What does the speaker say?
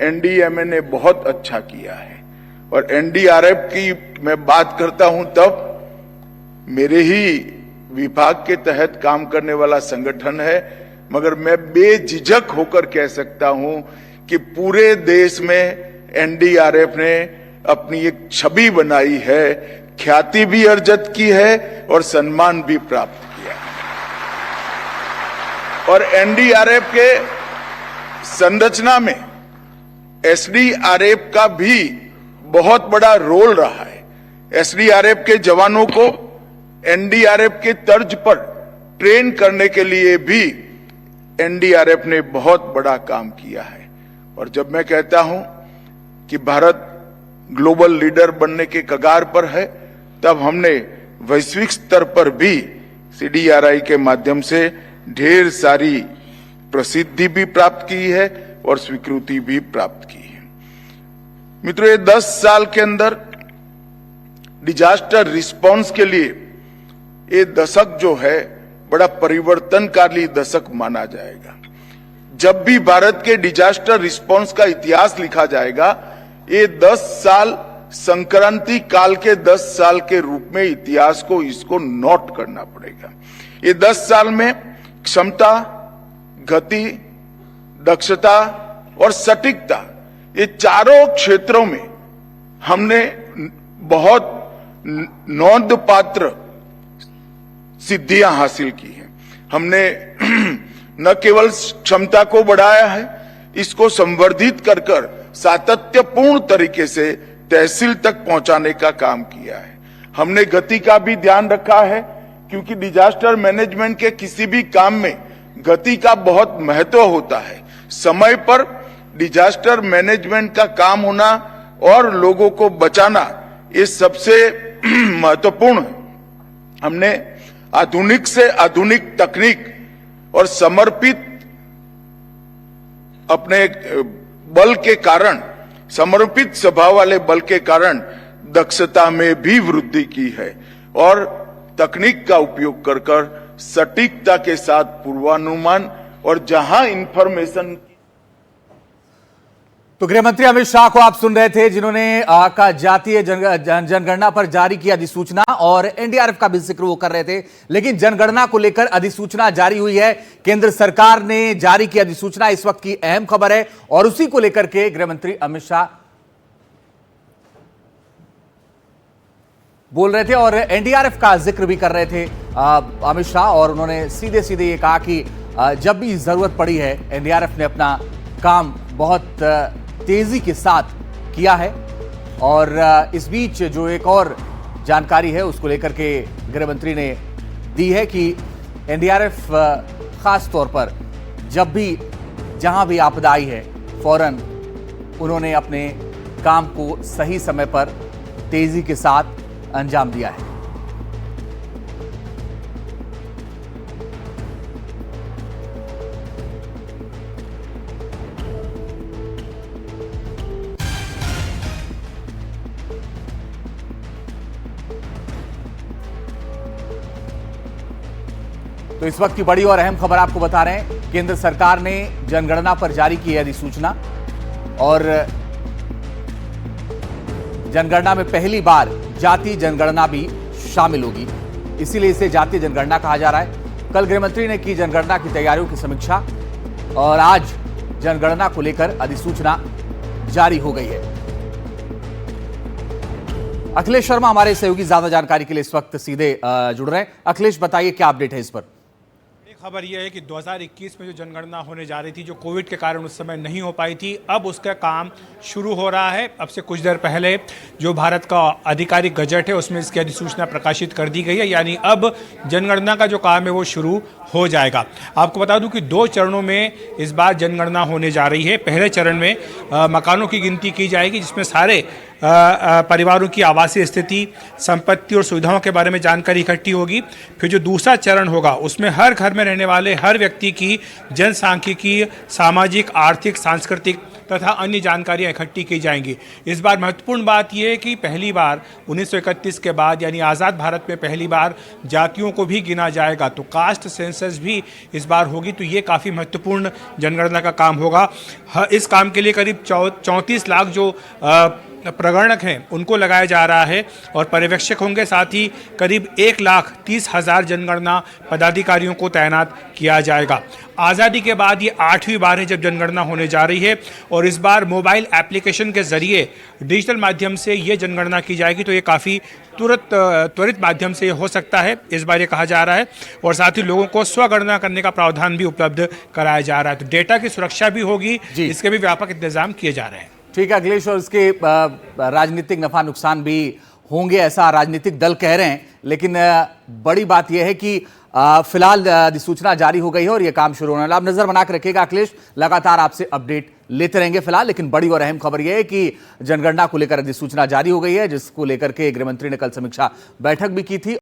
NDMA ने बहुत अच्छा किया है। और एनडीआरएफ की मैं बात करता हूं तब मेरे ही विभाग के तहत काम करने वाला संगठन है, मगर मैं बेझिझक होकर कह सकता हूं कि पूरे देश में एनडीआरएफ ने अपनी एक छवि बनाई है, ख्याति भी अर्जित की है और सम्मान भी प्राप्त किया है। और एनडीआरएफ के संरचना में एसडीआरएफ का भी बहुत बड़ा रोल रहा है। एसडीआरएफ के जवानों को एनडीआरएफ के तर्ज पर ट्रेन करने के लिए भी एनडीआरएफ ने बहुत बड़ा काम किया है। और जब मैं कहता हूं कि भारत ग्लोबल लीडर बनने के कगार पर है, तब हमने वैश्विक स्तर पर भी सीडीआरआई के माध्यम से ढेर सारी प्रसिद्धि भी प्राप्त की है और स्वीकृति भी प्राप्त की है। मित्रों, ये 10 साल के अंदर डिजास्टर रिस्पांस के लिए ये दशक जो है बड़ा परिवर्तनकारी दशक माना जाएगा। जब भी भारत के डिजास्टर रिस्पांस का इतिहास लिखा जाएगा, ये 10 साल संक्रांति काल के 10 साल के रूप में इतिहास को इसको नोट करना पड़ेगा। ये 10 साल में क्षमता, गति, दक्षता और सटीकता, ये चारों क्षेत्रों में हमने बहुत नोंदपात्र सिद्धियां हासिल की हैं। हमने न केवल क्षमता को बढ़ाया है, इसको संवर्धित कर कर सातत्यपूर्ण तरीके से तहसील तक पहुंचाने का काम किया है। हमने गति का भी ध्यान रखा है, क्योंकि डिजास्टर मैनेजमेंट के किसी भी काम में गति का बहुत महत्व होता है। समय पर डिजास्टर मैनेजमेंट का काम होना और लोगों को बचाना, ये सबसे महत्वपूर्ण है। हमने आधुनिक से आधुनिक तकनीक और समर्पित अपने बल के कारण, समर्पित स्वभाव वाले बल के कारण दक्षता में भी वृद्धि की है और तकनीक का उपयोग कर कर सटीकता के साथ पूर्वानुमान और जहां इंफॉर्मेशन। तो गृह मंत्री अमित शाह को आप सुन रहे थे, जिन्होंने का जातीय जनगणना पर जारी की अधिसूचना, और एनडीआरएफ का भी जिक्र वो कर रहे थे। लेकिन जनगणना को लेकर अधिसूचना जारी हुई है, केंद्र सरकार ने जारी की अधिसूचना इस वक्त की अहम खबर है, और उसी को लेकर के गृह मंत्री अमित शाह बोल रहे थे और एनडीआरएफ का जिक्र भी कर रहे थे अमित शाह। और उन्होंने सीधे सीधे ये कहा कि जब भी जरूरत पड़ी है, एनडीआरएफ ने अपना काम बहुत तेजी के साथ किया है। और इस बीच जो एक और जानकारी है उसको लेकर के गृह मंत्री ने दी है कि एनडीआरएफ खास तौर पर जब भी जहां भी आपदा आई है, फौरन उन्होंने अपने काम को सही समय पर तेजी के साथ अंजाम दिया है। तो इस वक्त की बड़ी और अहम खबर आपको बता रहे हैं, केंद्र सरकार ने जनगणना पर जारी की है अधिसूचना, और जनगणना में पहली बार जातीय जनगणना भी शामिल होगी, इसीलिए इसे जातीय जनगणना कहा जा रहा है। कल गृह मंत्री ने की जनगणना की तैयारियों की समीक्षा, और आज जनगणना को लेकर अधिसूचना जारी हो गई है। अखिलेश शर्मा हमारे सहयोगी ज्यादा जानकारी के लिए इस वक्त सीधे जुड़ रहे हैं। अखिलेश, बताइए क्या अपडेट है इस पर। खबर यह है कि 2021 में जो जनगणना होने जा रही थी, जो कोविड के कारण उस समय नहीं हो पाई थी, अब उसका काम शुरू हो रहा है। अब से कुछ देर पहले जो भारत का आधिकारिक गजट है उसमें इसकी अधिसूचना प्रकाशित कर दी गई है, यानी अब जनगणना का जो काम है वो शुरू हो जाएगा। आपको बता दूं कि 2 चरणों में इस बार जनगणना होने जा रही है। पहले चरण में मकानों की गिनती की जाएगी, जिसमें सारे परिवारों की आवासीय स्थिति, संपत्ति और सुविधाओं के बारे में जानकारी इकट्ठी होगी। फिर जो दूसरा चरण होगा उसमें हर घर में रहने वाले हर व्यक्ति की जनसांख्यिकी, सामाजिक, आर्थिक, सांस्कृतिक तथा अन्य जानकारियां इकट्ठी की जाएंगी। इस बार महत्वपूर्ण बात यह है कि पहली बार 1931 के बाद यानी आज़ाद भारत में पहली बार जातियों को भी गिना जाएगा, तो कास्ट सेंसस भी इस बार होगी। तो ये काफ़ी महत्वपूर्ण जनगणना का काम होगा। इस काम के लिए करीब 34 लाख जो प्रगणक हैं उनको लगाया जा रहा है और पर्यवेक्षक होंगे। साथ ही करीब 1,30,000 जनगणना पदाधिकारियों को तैनात किया जाएगा। आज़ादी के बाद ये 8वीं बार है जब जनगणना होने जा रही है और इस बार मोबाइल एप्लीकेशन के जरिए डिजिटल माध्यम से ये जनगणना की जाएगी। तो ये काफ़ी त्वरित माध्यम से हो सकता है, इस बार ये कहा जा रहा है। और साथ ही लोगों को स्वगणना करने का प्रावधान भी उपलब्ध कराया जा रहा है। तो डेटा की सुरक्षा भी होगी, इसके भी व्यापक इंतजाम किए जा रहे हैं। ठीक है अखिलेश, और इसके राजनीतिक नफा नुकसान भी होंगे ऐसा राजनीतिक दल कह रहे हैं, लेकिन बड़ी बात यह है कि फिलहाल अधिसूचना जारी हो गई है और यह काम शुरू होने वाला। आप नजर बना के रखिएगा अखिलेश, लगातार आपसे अपडेट लेते रहेंगे। फिलहाल लेकिन बड़ी और अहम खबर यह है कि जनगणना को लेकर अधिसूचना जारी हो गई है, जिसको लेकर के गृह मंत्री ने कल समीक्षा बैठक भी की थी।